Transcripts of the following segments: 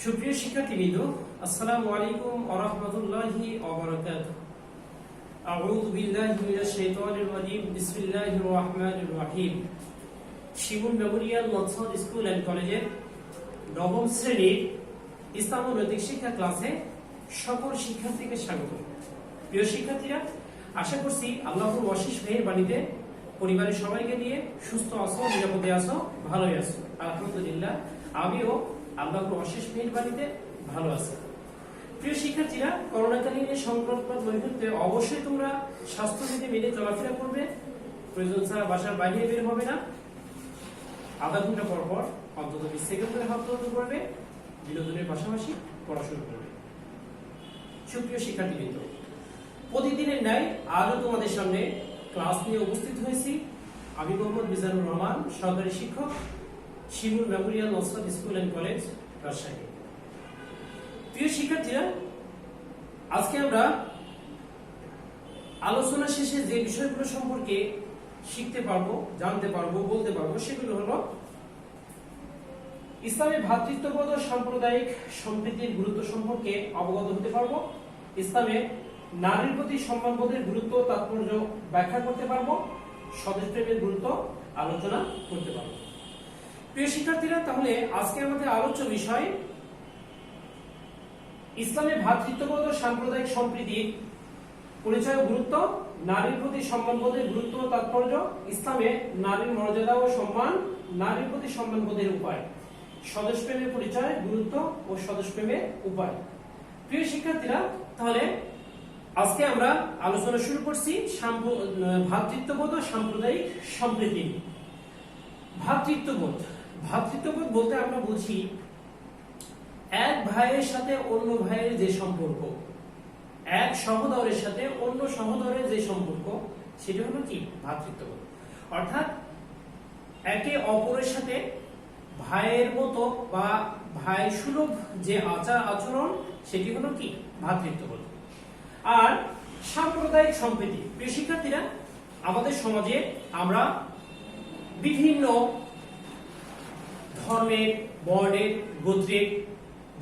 সুপ্রিয় শিক্ষার্থীবৃন্দ, আসসালামু আলাইকুম ওয়া রাহমাতুল্লাহি ওয়া বারাকাতুহু। আউযু বিল্লাহি মিনাশ শাইতানির রাজীম। বিসমিল্লাহির রহমানির রহিম। শিমুল মেমোরিয়াল মনসুর স্কুল এন্ড কলেজের নবম শ্রেণীর ইসলাম ও নৈতিক শিক্ষা ক্লাসে সকল শিক্ষার্থীকে স্বাগত। প্রিয় শিক্ষার্থীরা, আশা করছি আল্লাহর অশেষ মেহেরবানিতে পরিবারের সবাইকে নিয়ে সুস্থ আছো, নিরাপদে আছো, ভালোই আছো। আলহামদুলিল্লাহ, আমিও আল্লাহর অশেষ মেহেরবানিতে ভালো আছি। প্রিয় শিক্ষার্থীরা, করোনাকালীন এই সংকটময় মুহূর্তে অবশ্যই তোমরা স্বাস্থ্যবিধি মেনে চলাফেরা করবে। প্রয়োজন ছাড়া বাসার বাইরে বের হবে না। আধা ঘন্টা পর পর অন্তত 20 সেকেন্ড করে হাত ধুতে করবে। বিনোদনের পাশাপাশি পড়াশোনা করবে। সুপ্রিয় শিক্ষার্থীবৃন্দ, প্রতিদিনের ন্যায় আজও তোমাদের সামনে ক্লাস নিয়ে উপস্থিত হয়েছি। আমি মোহাম্মদ মিজানুর রহমান, সহকারী শিক্ষক, Shimul memorial Mansur school and college, Rajshahi. প্রিয় শিক্ষার্থীরা, আজকে আমরা আলোচনা শেষে যে বিষয়গুলো সম্পর্কে শিখতে পারবো, জানতে পারবো, বলতে পারবো, সেগুলো হলো ইসলামী ভ্রাতৃত্ববোধ ও সাম্প্রদায়িক সম্প্রীতির গুরুত্ব সম্পর্কে অবগত হতে পারবো। ইসলামে নারীর প্রতি সম্মানবোধের গুরুত্ব ও তাৎপর্য ব্যাখ্যা করতে পারবো। স্বদেশ প্রেমের গুরুত্ব আলোচনা করতে পারবো। প্রিয় শিক্ষার্থীরা, তাহলে আজকে আমাদের আলোচ্য বিষয় ইসলামে ভ্রাতৃত্ববোধ ও সাম্প্রদায়িক সম্প্রীতির পরিচয় ও গুরুত্ব, নারীর প্রতি সম্মানবোধের গুরুত্ব ও তাৎপর্য, ইসলামে নারীর মর্যাদা ও সম্মান, নারীর প্রতি সম্মানবোধের উপায়, স্বদেশ প্রেমের পরিচয়, গুরুত্ব ও স্বদেশ প্রেমের উপায়। প্রিয় শিক্ষার্থীরা, তাহলে আজকে আমরা আলোচনা শুরু করছি ভ্রাতৃত্ববোধ ও সাম্প্রদায়িক সম্প্রীতি। ভ্রাতৃত্ববোধ ভ্রাতৃত্ববোধ বলতে আমরা বুঝি এক ভাইয়ের সাথে অন্য ভাইয়ের যে সম্পর্ক, এক সহোদরের সাথে অন্য সহোদরের যে সম্পর্ক, সেটা হলো কি ভ্রাতৃত্ববোধ। অর্থাৎ একে অপরের সাথে ভাইয়ের মতো বা ভাই সুলভ যে আচার আচরণ, সেটি হলো কি ভ্রাতৃত্ববোধ। আর সাম্প্রদায়িক সম্প্রীতি, প্রিয় শিক্ষার্থীরা, আমাদের সমাজে আমরা বিভিন্ন ধর্মের, বর্ণের, গোত্রের,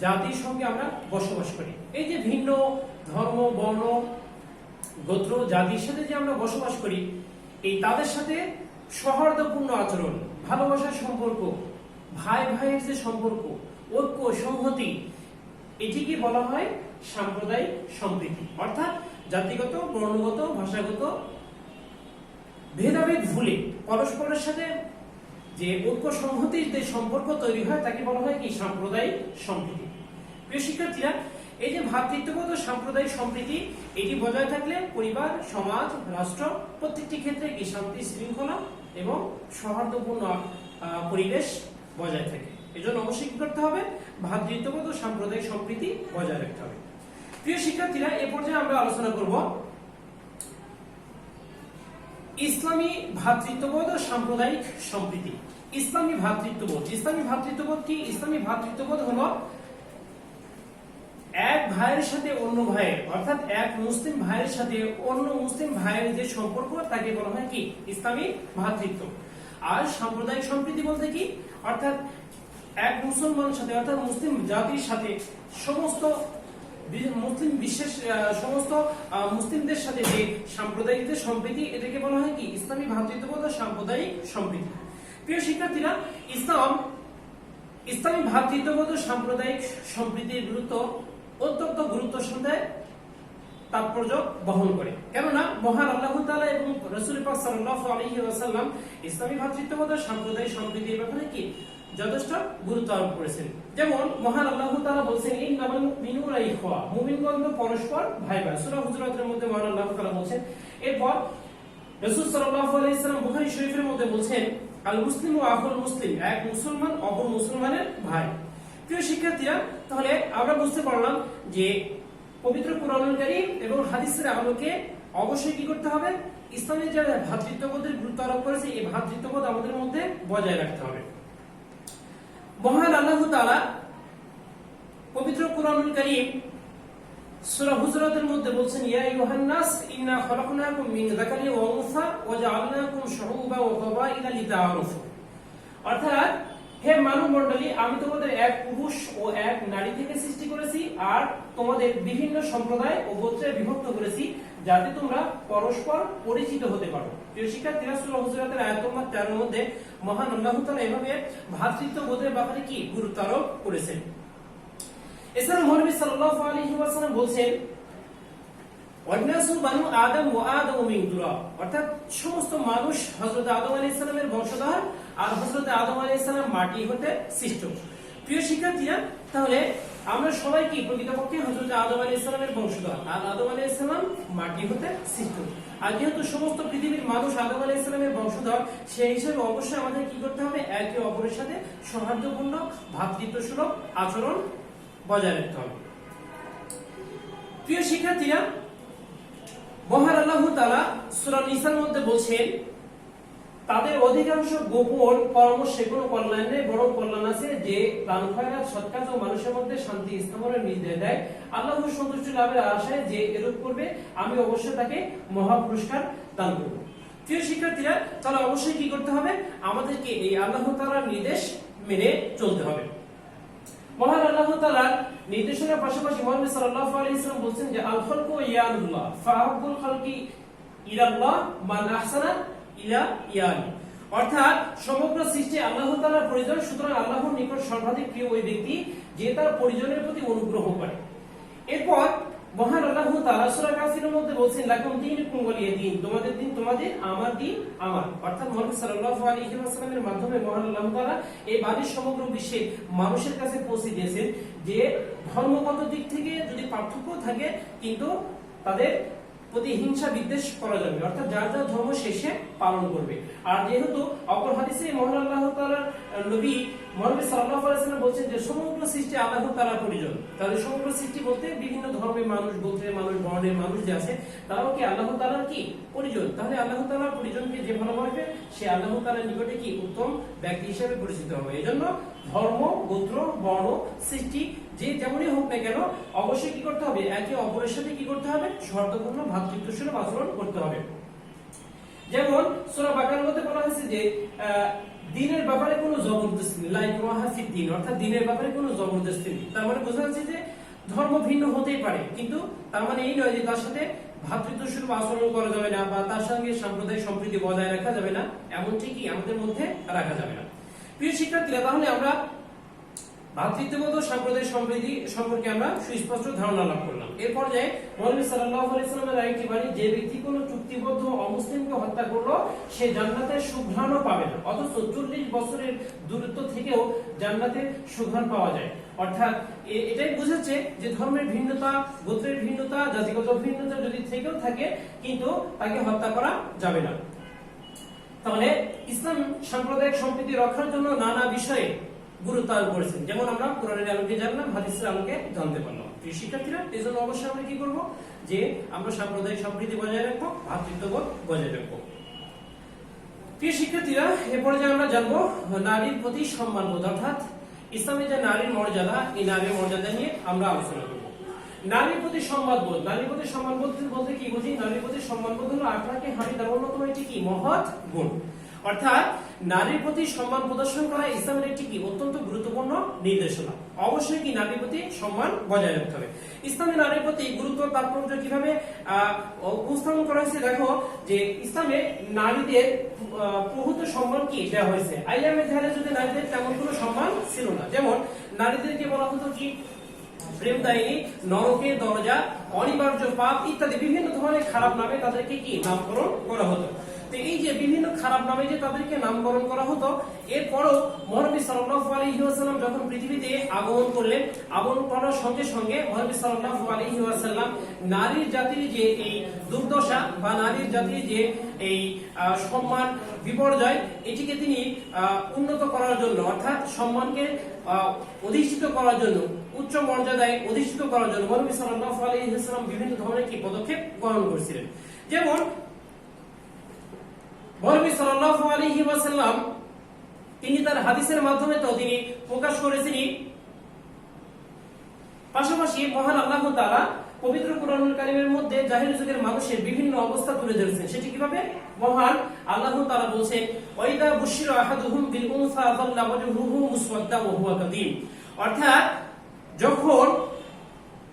জাতির সঙ্গে আমরা বসবাস করি। এই যে ভিন্ন ধর্ম, বর্ণ, গোত্র, জাতির সাথে যে আমরা বসবাস করি, এই তাদের সাথে সৌহার্দ্যপূর্ণ আচরণ, ভালোবাসার সম্পর্ক, ভাই ভাইয়ের যে সম্পর্ক, ঐক্য, সংহতি, এটিকে বলা হয় সাম্প্রদায়িক সম্প্রীতি। অর্থাৎ জাতিগত, বর্ণগত, ভাষাগত ভেদাভেদ ভুলে পরস্পরের সাথে যে ঐক্য সংহতির যে সম্পর্ক তৈরি হয়, তাকে বলা হয় কি সাম্প্রদায়িক সম্প্রীতি। প্রিয় শিক্ষার্থীরা, এই যে ভ্রাতৃত্ববোধ ও সাম্প্রদায়িক সম্প্রীতি, এটি বজায় থাকলে পরিবার, সমাজ, রাষ্ট্র প্রত্যেকটি ক্ষেত্রে কি শান্তি, শৃঙ্খলা এবং সৌহার্দ্যপূর্ণ পরিবেশ বজায় থাকে। এজন্য অবশ্যই কি করতে হবে? ভ্রাতৃত্ববোধ ও সাম্প্রদায়িক সম্প্রীতি বজায় রাখতে হবে। প্রিয় শিক্ষার্থীরা, এ পর্যায়ে আমরা আলোচনা করব ইসলামী ভ্রাতৃত্ববোধ ও সাম্প্রদায়িক সম্প্রীতি। ইসলামী ভ্রাতৃত্ববোধ কি? ইসলামী ভ্রাতৃত্ববোধ হলো এক ভাইয়ের সাথে অন্য ভাইয়ের, অর্থাৎ এক মুসলিম ভাইয়ের সাথে অন্য মুসলিম ভাইয়ের যে সম্পর্ক, তাকে বলা হয় কি ইসলামী ভ্রাতৃত্ব। আর সাম্প্রদায়িক সম্প্রীতি বলতে কি? অর্থাৎ এক মুসলমানের সাথে, অর্থাৎ মুসলিম জাতির সাথে সমস্ত মুসলিম বিশ্বের সমস্ত মুসলিমদের সাথে যে সাম্প্রদায়িক যে সম্প্রীতি, এটাকে বলা হয় কি ইসলামী ভ্রাতৃত্ববোধ ও সাম্প্রদায়িক সম্প্রীতি। প্রিয় শিক্ষার্থীরা, ইসলামী ভ্রাতৃত্ববোধ ও সাম্প্রদায়িক সম্প্রীতির গুরুত্ব অত্যন্ত গুরুত্বের সাথে তাৎপর্য বহন করে। কেননা মহান আল্লাহ তাআলা এবং রাসূল পাক সাল্লাল্লাহু আলাইহি ওয়াসাল্লাম ইসলামী ভ্রাতৃত্ববোধ ও সাম্প্রদায়িক সম্প্রীতির ব্যাপারে কি যথেষ্ট গুরুত্ব আরোপ করেছেন। যেমন মহান আল্লাহ তাআলা বলেছেন, ইন্নামাল মুমিনুনা ইখওয়া, মুমিনগণ পরস্পর ভাই ভাই। সূরা হুজুরাতের মধ্যে মহান আল্লাহ তাআলা বলেছেন। এরপর রাসূল সাল্লাল্লাহু আলাইহি ওয়াসাল্লাম বুখারী শরীফের মধ্যে বলেছেন, আল মুসলিমু আখুল মুসলিম, এক মুসলমান অপর মুসলমানের ভাই। প্রিয় শিক্ষার্থীরা, তাহলে আমরা বুঝতে পারলাম যে পবিত্র কুরআনুল কারীম এবং হাদিসের আলোকে অবশ্যই কি করতে হবে? ইসলামের যে ভ্রাতৃত্ববোধের গুরুত্ব আরোপ করেছে, এই ভ্রাতৃত্ববোধ আমাদের মধ্যে বজায় রাখতে হবে। মহান আল্লাহ তাআলা পবিত্র কুরআনুল কারীম সূরা হুজুরাতের মধ্যে বলেন, ইয়া আইয়ুহান নাস ইন্না খালাকনাকুম মিন যাকারিন ওয়া উনসা ওয়া জাআলনাকুম শুউবান ওয়া ক্বাবাইলা লিতাআরাফু। অর্থাৎ হে মানুষ, মানব মণ্ডলী, আমি তোমাদের এক পুরুষ ও এক নারী থেকে সৃষ্টি করেছি আর তোমাদের বিভিন্ন সম্প্রদায় ও গোত্রে বিভক্ত করেছি যাতে তোমরা পরস্পর পরিচিত হতে পারো। প্রিয় শিক্ষার্থীরা, সূরা হুজুরাতের আয়াত নম্বর 13 এর মধ্যে মহান আল্লাহ তাআলা এভাবে ভ্রাতৃত্ববোধের ব্যাপারে কি গুরুত্ব আরোপ করেছেন। এছাড়া নবী সাল্লাল্লাহু আলাইহি ওয়াসাল্লাম বলছেন, ওয়ান্নাসু বানু আদম ওয়া আদম মিন তুরাব, অর্থাৎ সমস্ত মানুষ হযরত আদম আলাইহিস সালামের বংশধর আর হযরত আদম আলাইহিস সালাম মাটি হতে সৃষ্ট। প্রিয় শিক্ষার্থীরা, তাহলে আমরা সবাই কি প্রকৃতপক্ষে হযরত আদম আলাইহিস সালামের বংশধর আর আদম আলাইহিস সালাম মাটি হতে সৃষ্ট। আর যেহেতু সমস্ত পৃথিবীর মানুষ আদম আলাইহিস সালামের বংশধর, সেই হিসেবে অবশ্যই আমাদের কি করতে হবে, একে অপরের সাথে সৌহার্দ্যপূর্ণ ভ্রাতৃত্বসুলভ আচরণ বজায় রাখতে হবে। প্রিয় শিক্ষার্থীরা, মহান আল্লাহ তাআলা সূরা নিসার মধ্যে বলছেন, তাদের অধিকাংশ গোপন পরামর্শে কোনো কল্যাণ নেই, বরং কল্যাণ আছে যে দান খয়রাত সৎ কাজ ও মানুষের মধ্যে শান্তি স্থাপনের নির্দেশ দেয়। আল্লাহর সন্তুষ্টি লাভের আশায় যে এরূপ করবে, আমি অবশ্যই তাকে মহা পুরস্কার দান করব। প্রিয় শিক্ষার্থীরা, তাহলে অবশ্যই কি করতে হবে, আমাদেরকে এই আল্লাহ তাআলার নির্দেশ মেনে চলতে হবে। মহান আল্লাহ তাআলার নির্দেশনার পাশাপাশি মুহাম্মদ সাল্লাল্লাহু আলাইহি ওয়াসাল্লাম বলেছেন যে আল খালকু ইয়ানুল্লাহ ফাআবুল খালকি ইলাল্লাহ মান আহসানা ইলা ইয়ানি, অর্থাৎ সমগ্র সৃষ্টি আল্লাহ তাআলার পরিজন, সুতরাং আল্লাহর নিকট সর্বাধিক প্রিয় ওই ব্যক্তি যে তার পরিজনের প্রতি অনুগ্রহ করে। এরপর মহান আল্লাহ তাআলা সূরা কাফিরের মধ্যে বলেছেন, লাকুম দীনুকুম ওয়ালিয়া দীন, তোমাদের দিন তোমাদের, আমার দিন আমার। অর্থাৎ মুহাম্মদ সাল্লাল্লাহু আলাইহি ওয়াসাল্লামের মাধ্যমে মহান আল্লাহ তাআলা এই বাণী সমগ্র বিশ্বের মানুষের কাছে পৌঁছে দিয়েছেন যে ধর্মগত দিক থেকে যদি পার্থক্য থাকে কিন্তু তাদের প্রতি হিংসা বিদ্বেষ করা যাবে, অর্থাৎ যার যার ধর্ম শেষে পালন করবে। আর যেহেতু অপর হাদিসে মহান আল্লাহ তাআলার নবী মুহাম্মদ সাল্লাল্লাহু আলাইহি ওয়াসাল্লাম বলেছেন যে সমগ্র সৃষ্টি আল্লাহ তাআলার পরিজন, তাহলে সমগ্র সৃষ্টি বলতে বিভিন্ন ধর্মের মানুষ, গোত্রের মানুষ, বর্ণের মানুষ যে আছে তারাও কি আল্লাহ তাআলার কি পরিজন। তাহলে আল্লাহ তাআলার পরিজনকে যে ভালোবাসবে সে আল্লাহ তাআলার নিকটে কি উত্তম ব্যক্তি হিসেবে পরিচিত হবে। এজন্য ধর্ম, গোত্র, বর্ণ, সৃষ্টি যে যেমনই হোক না কেন অবশ্যই কি করতে হবে, একে অপরের সাথে কি করতে হবে, সৌহার্দ্যপূর্ণ ভ্রাতৃত্বসুলভ আচরণ করতে হবে। যেমন সূরা বাকারার মধ্যে বলা হয়েছে যে দ্বীনের ব্যাপারে কোনো জবরদস্তি নেই, লা ইকরাহা ফিদ দ্বীন, অর্থাৎ দ্বীনের ব্যাপারে কোনো জবরদস্তি নেই। তার মানে বোঝা যাচ্ছে যে ধর্ম ভিন্ন হতেই পারে, কিন্তু তার মানে এই নয় যে তার সাথে ভ্রাতৃত্বসুলভ আচরণ করা যাবে না বা তার সঙ্গে সাম্প্রদায়িক সম্প্রীতি বজায় রাখা যাবে না, এমনটি কি আমাদের মধ্যে রাখা যাবে না। প্রিয় শিক্ষার্থীরা, তাহলে আমরা ভ্রাতৃত্ববোধ ও সাম্প্রদায়িক সম্প্রীতি সম্পর্কে আমরা সুস্পষ্ট ধারণা লাভ করলাম। এর পর্যায়ে মুহাম্মদ সাল্লাল্লাহু আলাইহি ওয়াসাল্লামের আরেকটি বাণী, যে ব্যক্তি কোনো চুক্তিবদ্ধ অমুসলিমকে হত্যা করলো সে জান্নাতের সুঘ্রাণও পাবে না, অথচ 40 বছরের দূরত্ব থেকেও জান্নাতের সুঘ্রাণ পাওয়া যায়। অর্থাৎ এটাই বোঝাচ্ছে যে ধর্মের ভিন্নতা, গোত্রের ভিন্নতা, জাতিগত ভিন্নতা যদি থেকেও থাকে কিন্তু তাকে হত্যা করা যাবে না। তাহলে ইসলাম সাম্প্রদায়িক সম্প্রীতি রক্ষার জন্য নানা বিষয়ে গুরুত্ব আরোপ করেছেন, যেমন আমরা কোরআনের আলোকে জানলাম, হাদিসের আলোকে জানতে পারলাম। প্রিয় শিক্ষার্থীরা, এজন্য অবশ্যই আমরা কি করব, যে আমরা সাম্প্রদায়িক সম্প্রীতি বজায় রাখবো, ভ্রাতৃত্ববোধ বজায় রাখবো। প্রিয় শিক্ষার্থীরা, এ পর্যায়ে আমরা জানবো নারীর প্রতি সম্মানবোধ, অর্থাৎ ইসলামে যে নারীর মর্যাদা, এই নারীর মর্যাদা নিয়ে আমরা আলোচনা করব। নারীর প্রতি সম্মানবোধ, নারীর প্রতি সম্মানবোধ বলতে কি বুঝি? নারীর প্রতি সম্মানবোধ হলো আখলাকে হামিদার অন্যতম একটি কি মহৎ গুণ, অর্থাৎ নারীর প্রতি সম্মান প্রদর্শন করা ইসলামের একটি কি অত্যন্ত গুরুত্বপূর্ণ নির্দেশনা। অবশ্যই কি নারীর প্রতি সম্মান বজায় রাখতে হবে। ইসলামে নারীর প্রতি গুরুত্ব তাৎপর্য কিভাবে উপস্থাপন করা হয়েছে দেখো, যে ইসলামে নারীদের প্রভূত সম্মান কি দেওয়া হয়েছে। আইয়ামে জাহেলিয়াতে নারীদের তেমন কোনো সম্মান ছিল না। যেমন নারীদেরকে বলা হতো কি প্রেমদায়িনী, নরকের দরজা, অনিবার্য পাপ ইত্যাদি বিভিন্ন ধরনের খারাপ নামে তাদেরকে কি নামকরণ করা হতো। এই যে বিভিন্ন খারাপ নামে যে তাদেরকে নামকরণ করা হতো, এরপরও মহানবী সাল্লাল্লাহু আলাইহি ওয়াসাল্লাম যখন পৃথিবীতে আগমন করলেন, আগমন করার সঙ্গে সঙ্গে মহানবী সাল্লাল্লাহু আলাইহি ওয়াসাল্লাম নারীর জাতির যে এই দুর্দশা বা নারীর জাতির যে এই সম্মান বিপর্যয়, এটিকে তিনি উন্নত করার জন্য, অর্থাৎ সম্মানকে অধিষ্ঠিত করার জন্য, উচ্চ মর্যাদায় অধিষ্ঠিত করার জন্য মহানবী সাল্লাল্লাহু আলাইহি ওয়াসাল্লাম বিভিন্ন ধরনের কি পদক্ষেপ গ্রহণ করেছিলেন। যেমন মহানবী সাল্লাল্লাহু আলাইহি ওয়াসাল্লাম তিনি তার হাদিসের মাধ্যমে তো তিনি প্রকাশ করেছেন। পাশাপাশি মহান আল্লাহ তাআলা পবিত্র কোরআনুল কারীমের মধ্যে জাহিলি যুগের মানুষের বিভিন্ন অবস্থা তুলে ধরেছেন। সেটি কিভাবে? মহান আল্লাহ তাআলা বলেন ওয়াইদা বুশিরা আহাদুহুম বিল উনসা যাল্লা ওয়াজহুহু মুসওয়াদ্দা ওয়া হুয়া কাযীম, অর্থাৎ যখন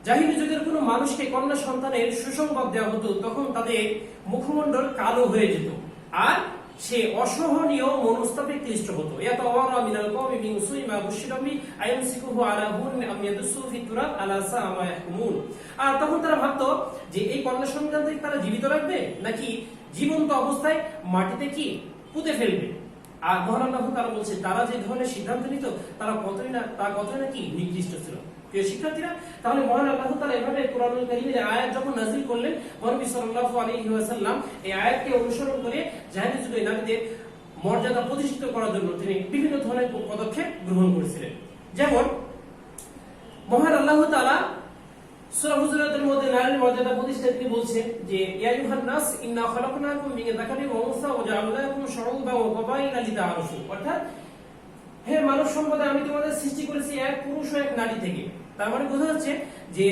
জাহিলি যুগের কোনো মানুষকে কন্যা সন্তানের সুসংবাদ দেওয়া হতো তখন তাদের মুখমণ্ডল কালো হয়ে যেত আর সে অসহনীয় মনস্তাপে ক্লিষ্ট হতো। ইয়াতাওয়ারা মিনাল কওমি মিন সুই মা বুশিরা বি আয়ামসিকুহু আলা হুন আম ইয়াদুসু ফি তুরাব আলা সা মা ইয়াহকুমুন। আর তখন তারা ভাবতো যে এই কন্যা সন্তানকে তারা জীবিত রাখবে নাকি জীবন্ত অবস্থায় মাটিতে কি পুঁতে ফেলবে। আর মহান আল্লাহ তাআলা বলছে তারা যে ধরনের সিদ্ধান্ত নিত তারা কতই না কি নিকৃষ্ট ছিল। প্রিয় শিক্ষার্থীরা, তাহলে মহান আল্লাহ তাআলা এভাবে কোরআনুল কারীমের আয়াত যখন নাযিল করলেন, নবী সাল্লাল্লাহু আলাইহি ওয়াসাল্লাম এই আয়াতকে অনুসরণ করে জাহেলি যুগে নারীদের মর্যাদা প্রতিষ্ঠিত করার জন্য তিনি বিভিন্ন ধরনের পদক্ষেপ গ্রহণ করেছিলেন। যেমন মহান আল্লাহ তাআলা সূরা হুজুরাতের মধ্যে নারীর মর্যাদা প্রতিষ্ঠায় তিনি বলছেন যে ইয়া আইয়ুহান নাস ইন্না খালাকনাকুম মিন যাকারিন ওয়া উনসা ওয়া জাআলনাকুম শুউবান ওয়া কাবাইলা লিতাআরাফু, অর্থাৎ হে মানব সম্প্রদায় আমি তোমাদের সৃষ্টি করেছি এক পুরুষ ও এক নারী থেকে। তার মানে বোঝা যাচ্ছে যে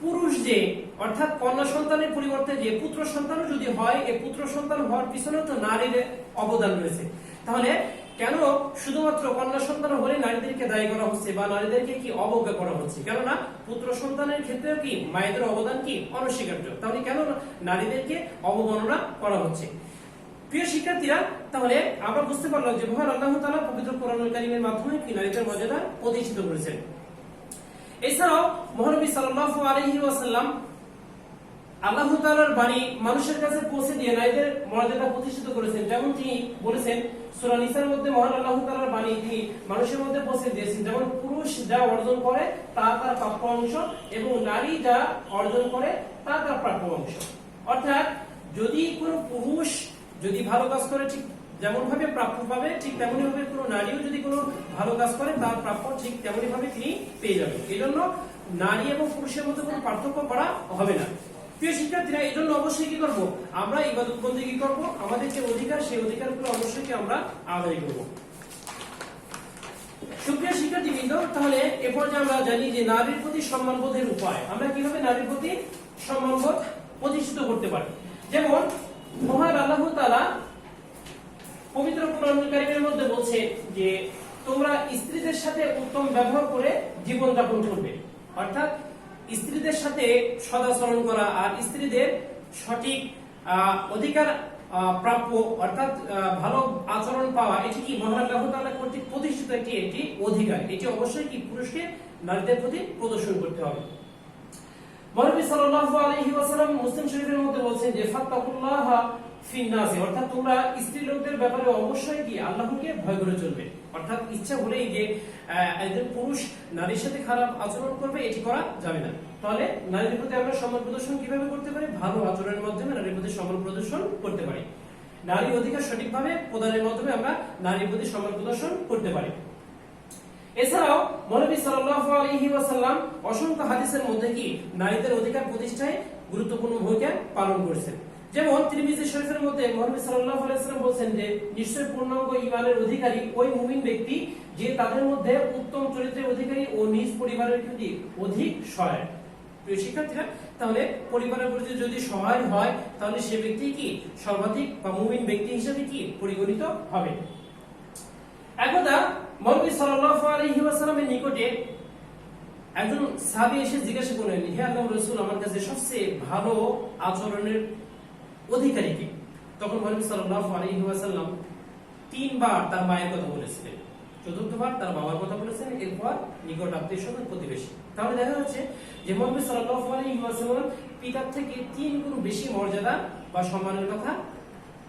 পুরুষ যে অর্থাৎ কন্যা সন্তানের পরিবর্তে যে পুত্র সন্তানও যদি হয়, এই পুত্র সন্তান হওয়ার পিছনেও তো নারীর অবদান রয়েছে। তাহলে কেন শুধুমাত্র কন্যা সন্তান হলে নারীদেরকে দায়ী করা হচ্ছে বা নারীদেরকে কি অবজ্ঞা করা হচ্ছে? কেননা পুত্র সন্তানের ক্ষেত্রেও কি মায়েদের অবদান কি অনস্বীকার্য, তাহলে কেন নারীদেরকে অবমাননা করা হচ্ছে? প্রিয় শিক্ষার্থীরা, তাহলে আমরা বুঝতে পারলাম যে মহান আল্লাহ তাআলা পবিত্র কোরআনুল কারীমের মাধ্যমে কি নারীদের মর্যাদা প্রতিষ্ঠিত করেছেন। এছাড়াও মহানবী সাল্লাল্লাহু আলাইহি ওয়াসাল্লাম আল্লাহ তাআলার বাণী মানুষের কাছে পৌঁছে দিয়ে নারীদের মর্যাদা প্রতিষ্ঠিত করেছেন। যেমন তিনি বলেছেন সূরা নিসার মধ্যে মহান আল্লাহ তাআলার বাণী তিনি মানুষের মধ্যে পৌঁছে দিয়েছেন, যেমন পুরুষ যা অর্জন করে তা তার প্রাপ্য অংশ এবং নারী যা অর্জন করে তা তার প্রাপ্য অংশ। অর্থাৎ যদি কোনো পুরুষ যদি ভালো কাজ করে ঠিক যেমন ভাবে প্রাপ্য পাবে, ঠিক তেমনি ভাবে কোনো নারীও যদি কোনো ভালো কাজ করে তার প্রাপ্য ঠিক তেমনি ভাবে তিনি পেয়ে যাবেন। এই জন্য নারী এবং পুরুষের মধ্যে কোনো পার্থক্য করা হবে না। প্রিয় শিক্ষার্থীরা, এই জন্য অবশ্যই কি করবো আমরা ইবাদত বন্দেগী করবো, আমাদের যে অধিকার সেই অধিকারগুলো অবশ্যই কি আমরা আদায় করবো। সুপ্রিয় শিক্ষার্থীবৃন্দ, তাহলে এ পর্যায়ে আমরা জানি যে নারীর প্রতি সম্মানবোধের উপায় আমরা কিভাবে নারীর প্রতি সম্মানবোধ প্রতিষ্ঠিত করতে পারি। যেমন মহান আল্লাহ তাআলা পবিত্র কোরআনুল কারীমের মধ্যে বলছে যে তোমরা স্ত্রীদের সাথে উত্তম ব্যবহার করে জীবন যাপন করবে, অর্থাৎ স্ত্রীদের সাথে সদাচরণ করা আর স্ত্রীদের সঠিক অধিকার প্রাপ্য অর্থাৎ ভালো আচরণ পাওয়া, এটি কি মহান আল্লাহ তাআলা কর্তৃক প্রতিষ্ঠিত একটি অধিকার। এটি অবশ্যই কি পুরুষকে নারীদের প্রতি প্রদর্শন করতে হবে। নবী সাল্লাল্লাহু আলাইহি ওয়াসাল্লাম মুসলিম শরীফের মধ্যে বলেছেন যে ফাত্তাকুল্লাহা ফিন নাস, অর্থাৎ তোমরা স্ত্রী লোকদের ব্যাপারে অবশ্যই কি আল্লাহকে ভয় করে চলবে। অর্থাৎ ইচ্ছা হলেই যে একজন পুরুষ নারীর সাথে খারাপ আচরণ করবে এটি করা যাবে না। তাহলে নারীর প্রতি আমরা সম্মান প্রদর্শন কিভাবে করতে পারি? ভালো আচরণের মাধ্যমে নারীর প্রতি সম্মান প্রদর্শন করতে পারি। নারী অধিকার সঠিকভাবে প্রদানের মাধ্যমে আমরা নারীর প্রতি সম্মান প্রদর্শন করতে পারি। এছাড়াও নবী সাল্লাল্লাহু আলাইহি ওয়াসাল্লাম অসংখ্য হাদিসের মধ্যে কি নারীদের অধিকার প্রতিষ্ঠায় গুরুত্বপূর্ণ ভূমিকা পালন করেছেন। যেমন তিরমিজি শরীফের মধ্যে নবী সাল্লাল্লাহু আলাইহি ওয়াসাল্লাম বলেছেন যে নিশ্চয় পূর্ণাঙ্গ ঈমানের অধিকারী ওই মুমিন ব্যক্তি যে তাদের মধ্যে উত্তম চরিত্রের অধিকারী ও নিজ পরিবারের প্রতি অধিক সহায়। প্রিয় শিক্ষার্থীরা, তাহলে পরিবারের প্রতি যদি সহায় হয় তাহলে সে ব্যক্তি কি সর্বাধিক বা মুমিন ব্যক্তি হিসেবে কি পরিগণিত হবে। একদা নবী সাল্লাল্লাহু আলাইহি ওয়াসাল্লামের নিকটে একজন সাহাবী এসে জিজ্ঞাসা করলেন, হে আল্লাহর রাসূল, আমার কাছে সবচেয়ে ভালো আচরণের অধিকারী কে? তখন নবী সাল্লাল্লাহু আলাইহি ওয়াসাল্লাম তিনবার তার মায়ের কথা বলেছিলেন, চতুর্থবার তার বাবার কথা বলেছেন, এরপর নিকট আত্মীয়স্বজন প্রতিবেশী। তাহলে দেখা যাচ্ছে যে নবী সাল্লাল্লাহু আলাইহি ওয়াসাল্লাম পিতার থেকে 3 গুণ বেশি মর্যাদা বা সম্মানের কথা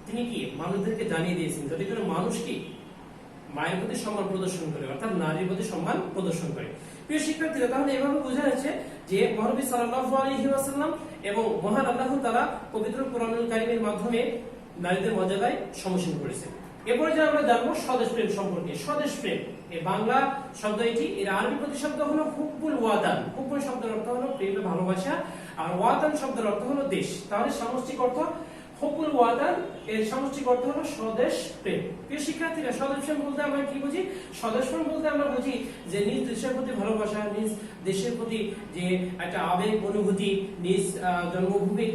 তিনি কি মানুষদেরকে জানিয়ে দিয়েছেন, যাতে করে মানুষ কি মায়ের প্রতি সম্মান প্রদর্শন করে, অর্থাৎ নারীর প্রতি সম্মান প্রদর্শন করে। প্রিয় শিক্ষার্থীরা, তাহলে এভাবে বোঝা যাচ্ছে যে নবী সাল্লাল্লাহু আলাইহি ওয়াসাল্লাম এবং মহান আল্লাহ তাআলা পবিত্র কোরআনুল কারীমের মাধ্যমে নারীদের মর্যাদায় সমীক্ষা করেছেন। এরপরে যে আমরা জানবো স্বদেশ প্রেম সম্পর্কে। স্বদেশ প্রেম এই বাংলা শব্দ, এর আরবি প্রতিশব্দ হলো হুব্বুল ওয়াতান। হুব্বুল শব্দের অর্থ হলো প্রেম, ভালোবাসা, আর ওয়াতান শব্দের অর্থ হলো দেশ। তাহলে সামষ্টিক অর্থ হুকুল ওয়াতান এর সামষ্টিক অর্থ হলো স্বদেশ প্রেম। প্রিয় শিক্ষার্থীরা, স্বদেশ প্রেম বলতে আমরা কি বুঝি? স্বদেশ প্রেম বলতে আমরা বুঝি যে নিজ দেশের প্রতি ভালোবাসা, নিজ দেশের প্রতি যে একটা আবেগ অনুভূতি, নিজ জন্মভূমির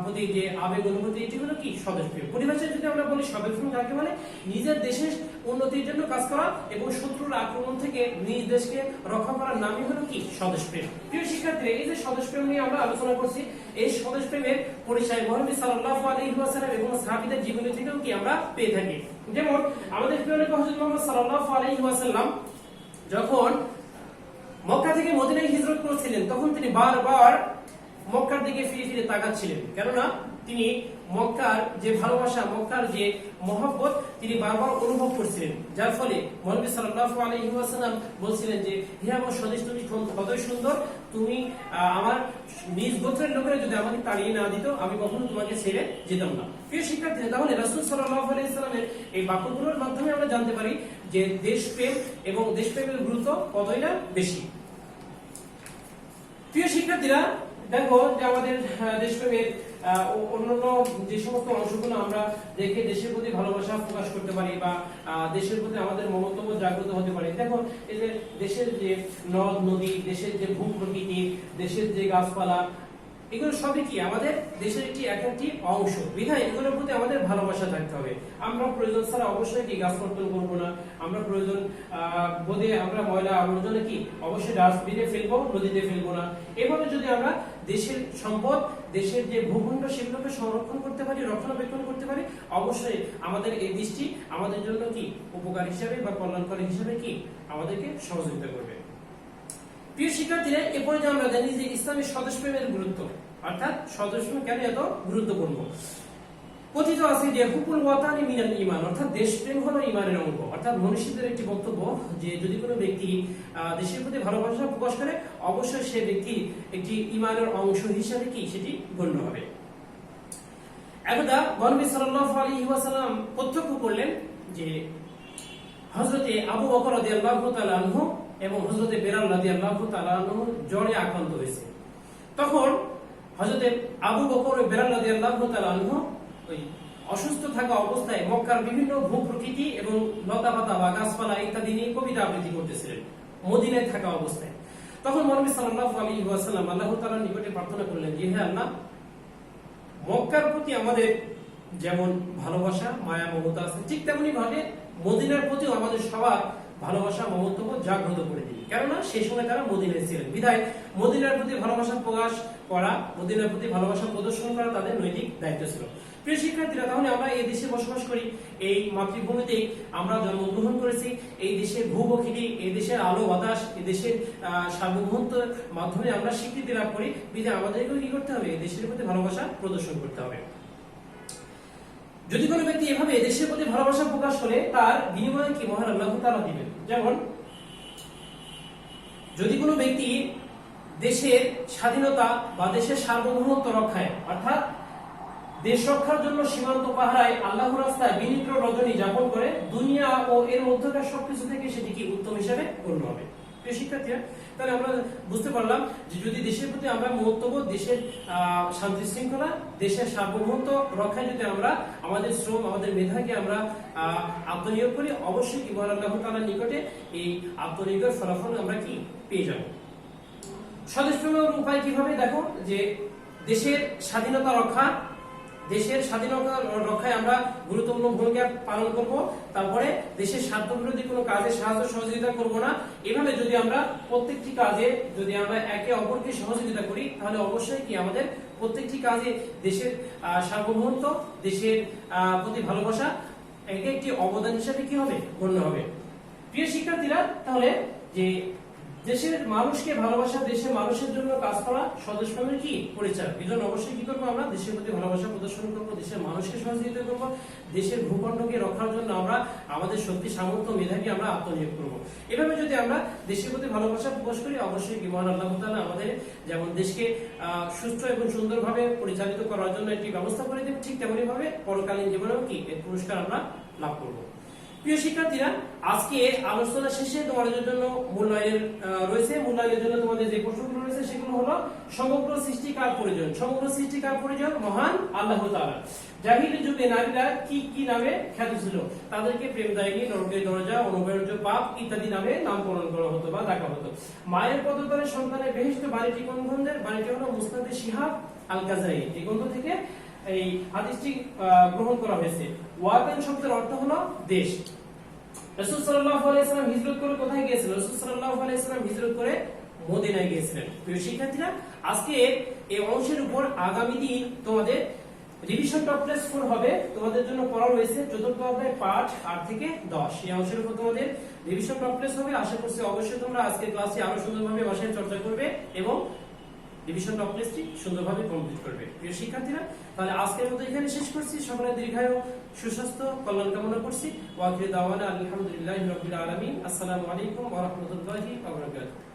প্রতি যে আবেগ অনুভূতি, এটি হলো কি স্বদেশ প্রেম। পরিভাষায় যদি আমরা বলি স্বদেশ প্রেম কাকে বলে? নিজের দেশের উন্নতির জন্য কাজ করা এবং শত্রুর আক্রমণ থেকে নিজ দেশকে রক্ষা করার নামই হলো কি স্বদেশ প্রেম। প্রিয় শিক্ষার্থীরা, এই যে স্বদেশ প্রেম নিয়ে আমরা আলোচনা করছি, এই স্বদেশ প্রেমের পরিচয় মহানবী সাল্লাল্লাহু আলাইহি ওয়াসাল্লাম এবং সাহাবীদের জীবনী থেকেও কি আমরা পেয়ে থাকি। যেমন আমাদের প্রিয় নবী হযরত মুহাম্মদ সাল্লাল্লাহু আলাইহি ওয়াসাল্লাম যখন মক্কা থেকে মদিনায় হিজরত করেছিলেন, তখন তিনি বারবার মক্কার দিকে ফিরে ফিরে তাকাচ্ছিলেন, কেননা তিনি মক্কার যে ভালোবাসা, মক্কার যে মহব্বত তিনি বারবার অনুভব করছিলেন। যার ফলে মহানবী সাল্লাল্লাহু আলাইহি ওয়াসাল্লাম বলছিলেন যে, হে আমার স্বদেশ, তুমি কতই সুন্দর, তুমি আমার নিজ গোত্রের লোকেরা যদি আমাকে তাড়িয়ে না দিত, আমি কখনো তোমাকে ছেড়ে যেতাম না। প্রিয় শিক্ষার্থীরা, তাহলে রাসূল সাল্লাল্লাহু আলাইহি ওয়াসাল্লামের এই বাক্যগুলোর মাধ্যমে আমরা জানতে পারি যে দেশপ্রেম এবং দেশপ্রেমের গুরুত্ব কতই না বেশি। প্রিয় শিক্ষার্থীরা, দেখো যে আমাদের দেশপ্রেমের অন্যান্য যে সমস্ত অংশগুলো আমরা দেখে দেশের প্রতি ভালোবাসা প্রকাশ করতে পারি বা দেশের প্রতি আমাদের মমত্ব জাগ্রত হতে পারে। দেখো এই যে দেশের যে নদ নদী, দেশের যে ভূ প্রকৃতি, দেশের যে গাছপালা, এগুলো সবই কি আমাদের দেশের একটি অংশ। বিধায় এগুলোর প্রতি আমাদের ভালোবাসা থাকতে হবে। আমরা প্রয়োজন ছাড়া অবশ্যই কি গাছ কর্তন করবো না। আমরা প্রয়োজন বোধে আমরা ময়লা আবর্জনা কি অবশ্যই ডাস্টবিনে ফেলবো, নদীতে ফেলবো না। এভাবে যদি আমরা দেশের সম্পদ, দেশের যে ভূখণ্ড, সেগুলোকে সংরক্ষণ করতে পারি, রক্ষণাবেক্ষণ করতে পারি, অবশ্যই আমাদের এই দেশটি আমাদের জন্য কি উপকার হিসাবে বা কল্যাণকারী হিসাবে কি আমাদেরকে সহযোগিতা করবে। প্রিয় শিক্ষার্থীরা, এরপরে যে আমরা জানি যে ইসলামের স্বদেশ প্রেমের গুরুত্ব, অর্থাৎ স্বদেশ প্রেম কেন এত গুরুত্বপূর্ণ। কথিত আছে যে হুকুল ওয়াতানি মিনাল ঈমান, অর্থাৎ দেশপ্রেম হলো ঈমানের অঙ্গ। অর্থাৎ মনীষীদের একটি বক্তব্য যে যদি কোনো ব্যক্তি দেশের প্রতি ভালোবাসা প্রকাশ করে, অবশ্যই সে ব্যক্তি একটি ঈমানের অংশ হিসাবে কি সেটি গণ্য হবে। একদা নবী সাল্লাল্লাহু আলাইহি ওয়াসাল্লাম প্রত্যক্ষ করলেন যে হযরতে আবু বকর রাদিয়াল্লাহু তাআলা আনহু এবং হযরতে বেলাল রাদিয়াল্লাহু তাআলা আনহু জ্বরে আক্রান্ত হয়েছে। তখন হযরতে আবু বকর ও বেলাল রাদিয়াল্লাহু তাআলা আনহু ওই অসুস্থ থাকা অবস্থায় মক্কার বিভিন্ন ভূপ্রকৃতি এবং লতাপাতা বা গাছপালা ইত্যাদি নিয়ে কবিতা আবৃত্তি করতেছিলেন মদিনায় থাকা অবস্থায়। তখন নবী সাল্লাল্লাহু আলাইহি ওয়াসাল্লাম আল্লাহ তাআলার নিকটে প্রার্থনা করলেন যে, হে আল্লাহ, মক্কার প্রতি আমাদের যেমন ভালোবাসা, মায়া, মমতা আছে, ঠিক তেমনি ভাবে মদিনার প্রতিও আমাদের সবার ভালোবাসা, মমত্ব জাগ্রত করে দিন। কেননা সেই সময় তারা মদিনায় ছিলেন। বিধায় মদিনার প্রতি ভালোবাসা প্রকাশ করা, মদিনার প্রতি ভালোবাসা প্রদর্শন করা তাদের নৈতিক দায়িত্ব ছিল। প্রিয় শিক্ষার্থীরা, তাহলে আমরা এই দেশে বসবাস করি, এই মাতৃভূমিতে আমরা জন্মগ্রহণ করেছি, এই দেশের ভূপ্রকৃতি, এই দেশের আলো বাতাস, এই দেশের সার্বভৌমত্বের মাধ্যমে আমরা স্বীকৃতি লাভ করি। বিধায় আমাদেরকেও কি করতে হবে? এই দেশের প্রতি ভালোবাসা প্রদর্শন করতে হবে। যদি কোনো ব্যক্তি এভাবে দেশের প্রতি ভালোবাসা প্রকাশ করে, তার বিনিময়ে কি মহান আল্লাহ তাআলা দিবেন। যেমন যদি কোনো ব্যক্তি দেশের স্বাধীনতা বা দেশের সার্বভৌমত্ব রক্ষায়, অর্থাৎ দেশ রক্ষার জন্য সীমান্ত পাহারায় আল্লাহর রাস্তায় বিনিদ্র রজনী যাপন করে, দুনিয়া ও এর মধ্যকার সবকিছু থেকে সেটি কি উত্তম হিসেবে গণ্য হবে। প্রিয় শিক্ষার্থীরা, তাহলে আমরা বুঝতে পারলাম যে যদি দেশের প্রতি আমরা মহত্ববোধ, দেশের শান্তি শৃঙ্খলা, দেশের সার্বভৌমত্ব রক্ষায় যদি আমরা আমাদের শ্রম, আমাদের মেধাকে আমরা আত্মনিয়োগ করি, অবশ্যই কি মহান আল্লাহ তাআলার নিকটে এই আত্মনিয়োগের ফলাফল আমরা কি পেয়ে যাব। স্বদেশ প্রেমের উপায় কিভাবে? দেখো যে দেশের স্বাধীনতা রক্ষা, দেশের স্বাধীনতা রক্ষায় আমরা গুরুত্বপূর্ণ ভূমিকা পালন করব। তারপরে দেশের স্বার্থবিরোধী কোনো কাজে সাহায্য সহযোগিতা করব না। এভাবে যদি আমরা প্রত্যেকটি কাজে যদি আমরা একে অপরকে সহযোগিতা করি, তাহলে অবশ্যই কি আমাদের প্রত্যেকটি কাজে দেশের সার্বভৌমত্ব, দেশের প্রতি ভালোবাসা একে একটি অবদান হিসেবে কি হবে? গণ্য হবে। প্রিয় শিক্ষার্থীরা, তাহলে যে দেশের মানুষকে ভালোবাসা, দেশের মানুষের জন্য কাজ করা স্বদেশ প্রেমের কি পরিচয়। এই জন্য অবশ্যই কি করবো? আমরা দেশের প্রতি ভালোবাসা প্রদর্শন করবো, দেশের মানুষকে সহযোগিতা করবো, দেশের ভূখণ্ডকে রক্ষার জন্য আমরা আমাদের শক্তি, সামর্থ্য, মেধাকে আমরা আত্মনিয়োগ করবো। এভাবে যদি আমরা দেশের প্রতি ভালোবাসা প্রকাশ করি, অবশ্যই কি মহান আল্লাহ তাআলা আমাদের যেমন দেশকে সুস্থ এবং সুন্দরভাবে পরিচালিত করার জন্য একটি ব্যবস্থা করে দেবে, ঠিক তেমনি ভাবে পরকালীন জীবনেও কি এর পুরস্কার আমরা লাভ করবো। প্রিয় শিক্ষার্থীরা, আজকে আলোচনা শেষে তোমাদের জন্য মূল্যায়নের রয়েছে। মূল্যায়নের জন্য তোমাদের যে প্রশ্নগুলো রয়েছে সেগুলো হলো, সমগ্র সৃষ্টি কার প্রয়োজন? সমগ্র সৃষ্টি কার প্রয়োজন? মহান আল্লাহ তাআলা। জাহিলি যুগে নারীরা কি কি নামে খ্যাত ছিল? তাদেরকে প্রেমদায়িনী, নরকের দরজা, অনুবার্য পাপ ইত্যাদি নামে নামকরণ করা হতো বা ডাকা হতো। মায়ের পদতলে সন্তানের বেহেশত বাড়িটি কোন গ্রন্থের? বাড়িটি হলো মুসনাদে শিহাব আল গাজাই, এই গ্রন্থ থেকে এই হাদিসটি গ্রহণ করা হয়েছে। ওয়াতান শব্দের অর্থ হলো দেশ। রাসূল সাল্লাল্লাহু আলাইহি ওয়াসাল্লাম হিজরত করে কোথায় গিয়েছিলেন? রাসূল সাল্লাল্লাহু আলাইহি ওয়াসাল্লাম হিজরত করে মদিনায় গিয়েছিলেন। প্রিয় শিক্ষার্থীরা, আজকে এই অংশের উপর আগামী দিন তোমাদের রিভিশন টপ টেস্ট 4 হবে। তোমাদের জন্য পড়া রয়েছে চতুর্থ অধ্যায় পাঠ 8 থেকে 10। এই অংশের উপর তোমাদের রিভিশন টপ টেস্ট হবে। আশা করছি অবশ্যই তোমরা আজকের ক্লাসে আরো সুন্দরভাবে বাসায় চর্চা করবে এবং রিভিশন টপ টেস্টটি সুন্দরভাবে কমপ্লিট করবে। প্রিয় শিক্ষার্থীরা, তাহলে আজকের মতো এখানে শেষ করছি। সকলের দীর্ঘায়ু, সুস্বাস্থ্য, কল্যাণ কামনা করছি। ওয়া আখিরু দাওয়ানা আলহামদুলিল্লাহি রাব্বিল আলামিন। আসসালামু আলাইকুম ওয়া রাহমাতুল্লাহি ওয়া বারাকাতুহু।